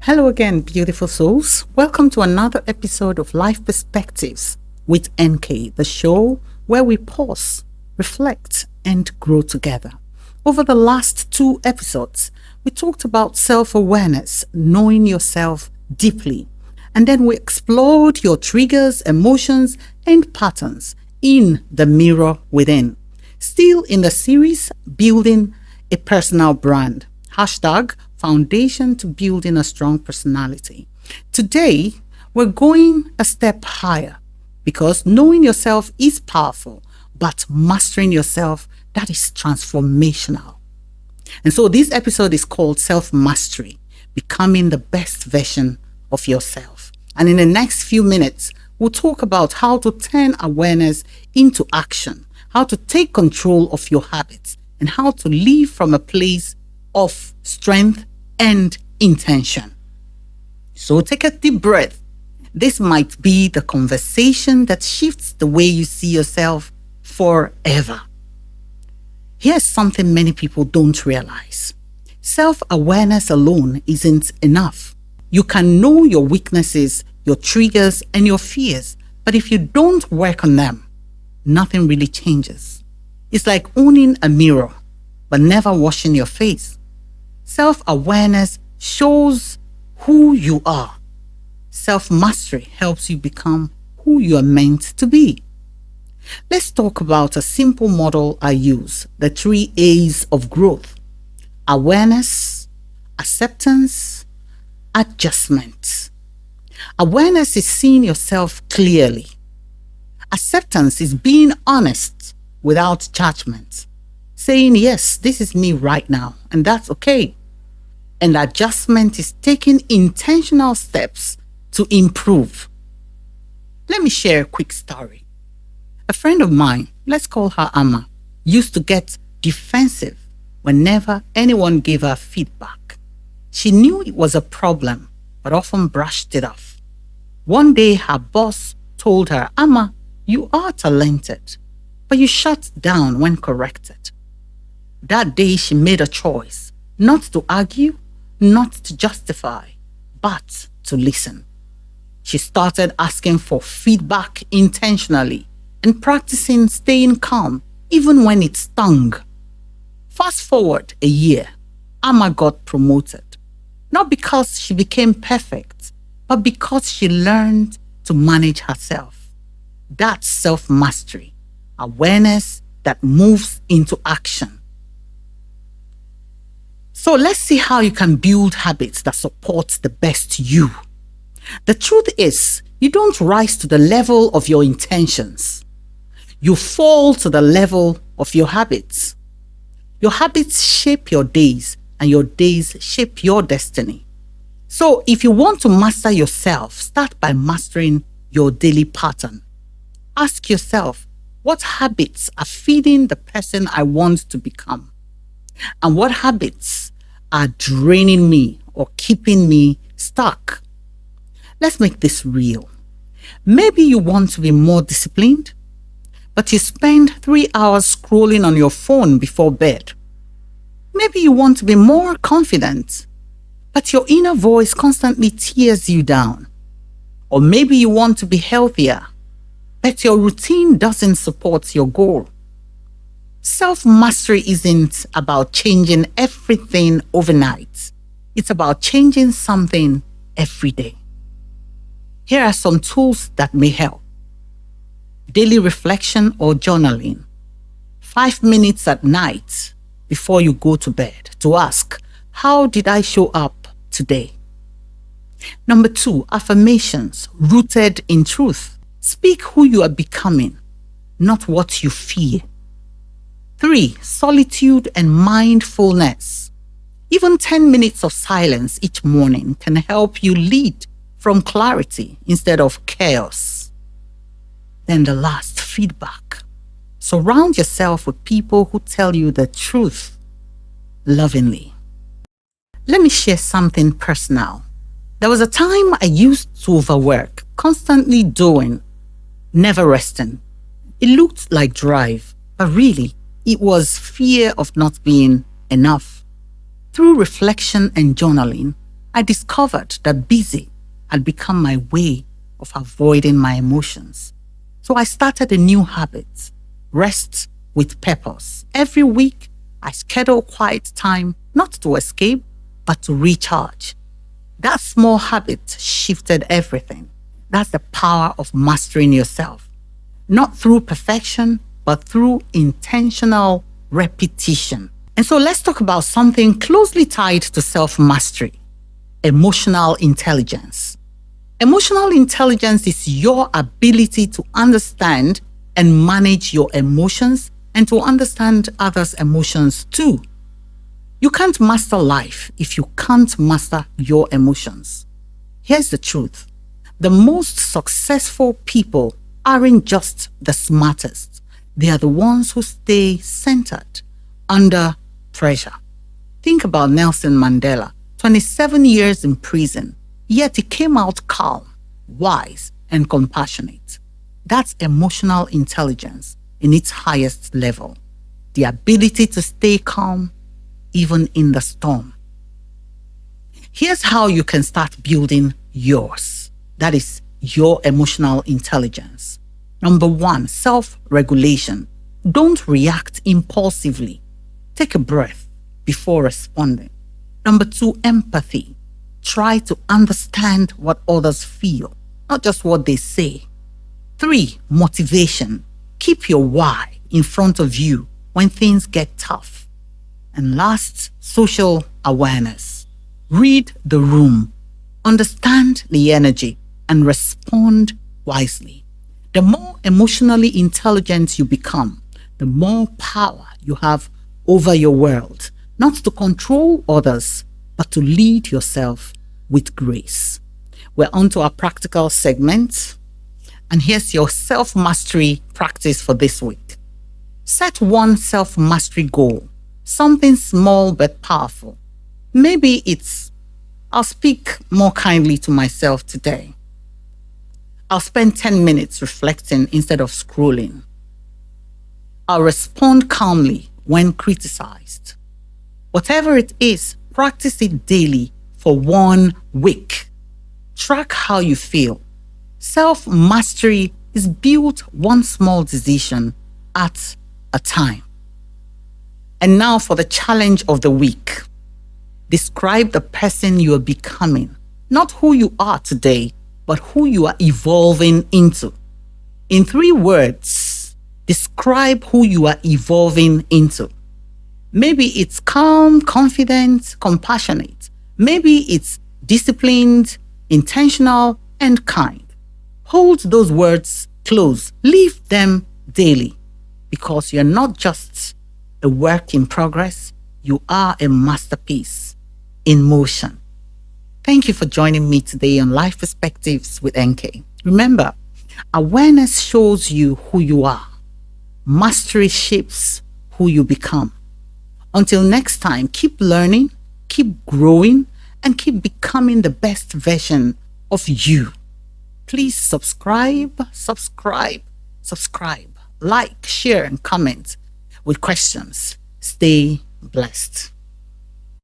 Hello again, beautiful souls. Welcome to another episode of Life Perspectives with NK, the show where we pause, reflect, and grow together. Over the last two episodes, we talked about self-awareness, knowing yourself deeply, and then we explored your triggers, emotions, and patterns in the mirror within. Still in the series, Building a Personal Brand. Hashtag Foundation to Building a Strong Personality. Today, we're going a step higher because knowing yourself is powerful, but mastering yourself, that is transformational. And so this episode is called Self-Mastery, Becoming the Best Version of Yourself. And in the next few minutes, we'll talk about how to turn awareness into action, how to take control of your habits, and how to live from a place of strength and intention. So take a deep breath. This might be the conversation that shifts the way you see yourself forever. Here's something many people don't realize. Self-awareness alone isn't enough. You can know your weaknesses, your triggers, and your fears, but if you don't work on them, nothing really changes. It's like owning a mirror, but never washing your face. Self-awareness shows who you are. Self-mastery helps you become who you are meant to be. Let's talk about a simple model I use, the 3 A's of growth: awareness, acceptance, adjustment. Awareness is seeing yourself clearly. Acceptance is being honest without judgment, saying, yes, this is me right now, and that's okay. And adjustment is taking intentional steps to improve. Let me share a quick story. A friend of mine, let's call her Amma, used to get defensive whenever anyone gave her feedback. She knew it was a problem, but often brushed it off. One day, her boss told her, Amma, you are talented, but you shut down when corrected. That day, she made a choice not to argue, not to justify, but to listen. She started asking for feedback intentionally and practicing staying calm even when it stung. Fast forward a year, Amma got promoted. Not because she became perfect, but because she learned to manage herself. That's self-mastery, awareness that moves into action. So let's see how you can build habits that support the best you. The truth is, you don't rise to the level of your intentions. You fall to the level of your habits. Your habits shape your days, and your days shape your destiny. So if you want to master yourself, start by mastering your daily pattern. Ask yourself, what habits are feeding the person I want to become? And what habits are draining me or keeping me stuck? Let's make this real. Maybe you want to be more disciplined, but you spend 3 hours scrolling on your phone before bed. Maybe you want to be more confident, but your inner voice constantly tears you down. Or maybe you want to be healthier, but your routine doesn't support your goal. Self-mastery isn't about changing everything overnight. It's about changing something every day. Here are some tools that may help. Daily reflection or journaling. 5 minutes at night before you go to bed to ask, how did I show up today? Number 2, affirmations rooted in truth. Speak who you are becoming, not what you fear. 3, solitude and mindfulness. Even 10 minutes of silence each morning can help you lead from clarity instead of chaos. Then the last, feedback. Surround yourself with people who tell you the truth lovingly. Let me share something personal. There was a time I used to overwork, constantly doing, never resting. It looked like drive, but really, it was fear of not being enough. Through reflection and journaling, I discovered that busy had become my way of avoiding my emotions. So I started a new habit: rest with purpose. Every week, I schedule quiet time, not to escape, but to recharge. That small habit shifted everything. That's the power of mastering yourself. Not through perfection, but through intentional repetition. And so let's talk about something closely tied to self mastery: emotional intelligence. Emotional intelligence is your ability to understand and manage your emotions and to understand others' emotions too. You can't master life if you can't master your emotions. Here's the truth: the most successful people aren't just the smartest, they are the ones who stay centered under pressure. Think about Nelson Mandela, 27 years in prison, yet he came out calm, wise, and compassionate. That's emotional intelligence in its highest level: the ability to stay calm even in the storm. Here's how you can start building yours. That is your emotional intelligence. Number one, self-regulation. Don't react impulsively. Take a breath before responding. Number two, empathy. Try to understand what others feel, not just what they say. Three, motivation. Keep your why in front of you when things get tough. And last, social awareness. Read the room, understand the energy, and respond wisely. The more emotionally intelligent you become, the more power you have over your world, not to control others, but to lead yourself with grace. We're on to our practical segment, and here's your self-mastery practice for this week. Set one self-mastery goal, something small but powerful. Maybe it's, I'll speak more kindly to myself today. I'll spend 10 minutes reflecting instead of scrolling. I'll respond calmly when criticized. Whatever it is, practice it daily for 1 week. Track how you feel. Self-mastery is built one small decision at a time. And now for the challenge of the week. Describe the person you are becoming, not who you are today, but who you are evolving into. In 3 words, describe who you are evolving into. Maybe it's calm, confident, compassionate. Maybe it's disciplined, intentional, and kind. Hold those words close. Leave them daily, because you're not just a work in progress, you are a masterpiece in motion. Thank you for joining me today on Life Perspectives with NK. Remember, awareness shows you who you are. Mastery shapes who you become. Until next time, keep learning, keep growing, and keep becoming the best version of you. Please subscribe, like, share, and comment with questions. Stay blessed.